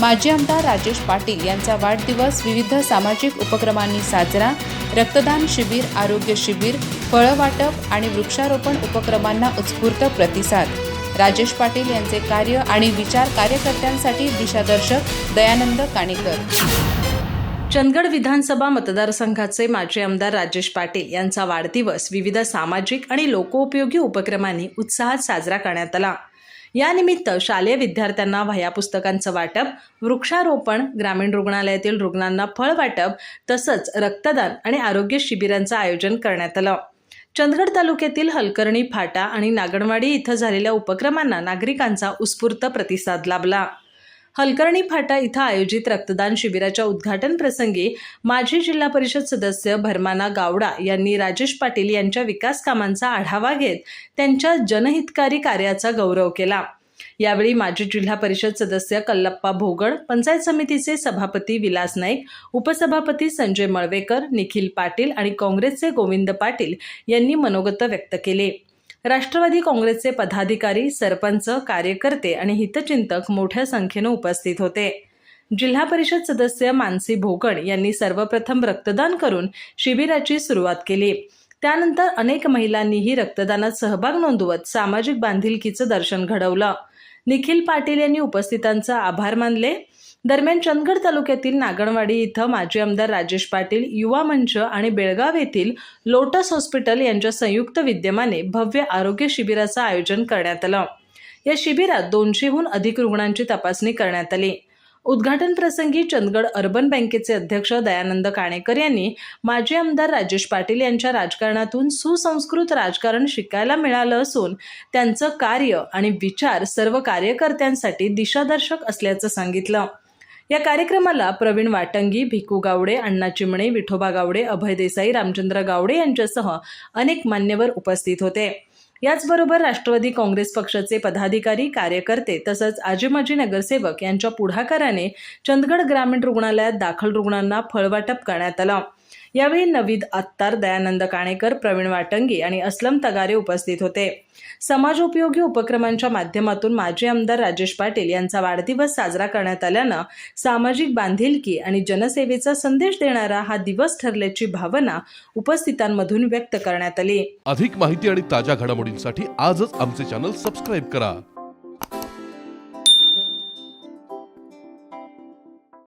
माजी आमदार राजेश पाटील यांचा वाढदिवस विविध सामाजिक उपक्रमांनी साजरा. रक्तदान शिबिर, आरोग्य शिबिर, फळं वाटप आणि वृक्षारोपण उपक्रमांना उत्स्फूर्त प्रतिसाद. राजेश पाटील यांचे कार्य आणि विचार कार्यकर्त्यांसाठी दिशादर्शक. दयानंद काणेकर. चंदगड विधानसभा मतदारसंघाचे माजी आमदार राजेश पाटील यांचा वाढदिवस विविध सामाजिक आणि लोकोपयोगी उपक्रमांनी उत्साहात साजरा करण्यात आला. यानिमित्त शालेय विद्यार्थ्यांना वह्या पुस्तकांचं वाटप, वृक्षारोपण, ग्रामीण रुग्णालयातील रुग्णांना फळ वाटप तसंच रक्तदान आणि आरोग्य शिबिरांचं आयोजन करण्यात आलं. चंदगड तालुक्यातील हलकर्णी फाटा आणि नागणवाडी इथं झालेल्या उपक्रमांना नागरिकांचा उत्स्फूर्त प्रतिसाद लाभला. हलकर्णी फाटा इथं आयोजित रक्तदान शिबिराच्या उद्घाटन प्रसंगी माजी जिल्हा परिषद सदस्य भरमाना गावडा यांनी राजेश पाटील यांच्या विकास कामांचा आढावा घेत त्यांच्या जनहितकारी कार्याचा गौरव केला. यावेळी माजी जिल्हा परिषद सदस्य कल्लप्पा भोगड, पंचायत समितीचे सभापती विलास नाईक, उपसभापती संजय मळवेकर, निखिल पाटील आणि काँग्रेसचे गोविंद पाटील यांनी मनोगत व्यक्त केले. राष्ट्रवादी काँग्रेसचे पदाधिकारी, सरपंच, कार्यकर्ते आणि हितचिंतक मोठ्या संख्येने उपस्थित होते. जिल्हा परिषद सदस्य मानसी भोगड यांनी सर्वप्रथम रक्तदान करून शिबिराची सुरुवात केली. त्यानंतर अनेक महिलांनीही रक्तदानात सहभाग नोंदवत सामाजिक बांधिलकीचं दर्शन घडवलं. निखिल पाटील यांनी उपस्थितांचे आभार मानले. दरम्यान चंदगड तालुक्यातील नागणवाडी इथं माजी आमदार राजेश पाटील युवा मंच आणि बेळगाव येथील लोटस हॉस्पिटल यांच्या संयुक्त विद्यमाने भव्य आरोग्य शिबिराचं आयोजन करण्यात आलं. या शिबिरात 200हून अधिक रुग्णांची तपासणी करण्यात आली. उद्घाटन प्रसंगी चंदगड अर्बन बँकेचे अध्यक्ष दयानंद काणेकर यांनी माजी आमदार राजेश पाटील यांच्या राजकारणातून सुसंस्कृत राजकारण शिकायला मिळालं असून त्यांचं कार्य आणि विचार सर्व कार्यकर्त्यांसाठी दिशादर्शक असल्याचं सांगितलं. या कार्यक्रमाला प्रवीण वाटंगी, भिकू गावडे, अण्णा चिमणे, विठोबा गावडे, अभय देसाई, रामचंद्र गावडे यांच्यासह अनेक मान्यवर उपस्थित होते. याचबरोबर राष्ट्रवादी काँग्रेस पक्षाचे पदाधिकारी, कार्यकर्ते तसंच आजी-माजी नगरसेवक यांच्या पुढाकाराने चंदगड ग्रामीण रुग्णालयात दाखल रुग्णांना फळवाटप करण्यात आलं. यावेळी नवीद आत्तार, दयानंद काणेकर, प्रवीण वाटंगी आणि असलम तगारे उपस्थित होते. समाजोपयोगी उपक्रमांच्या माध्यमातून माजी आमदार राजेश पाटील यांचा वाढदिवस साजरा करण्यात आल्यानं सामाजिक बांधिलकी आणि जनसेवेचा संदेश देणारा हा दिवस ठरल्याची भावना उपस्थितांमधून व्यक्त करण्यात आली. अधिक माहिती आणि ताज्या घडामोडींसाठी आजच आमचे चॅनल सबस्क्राईब करा.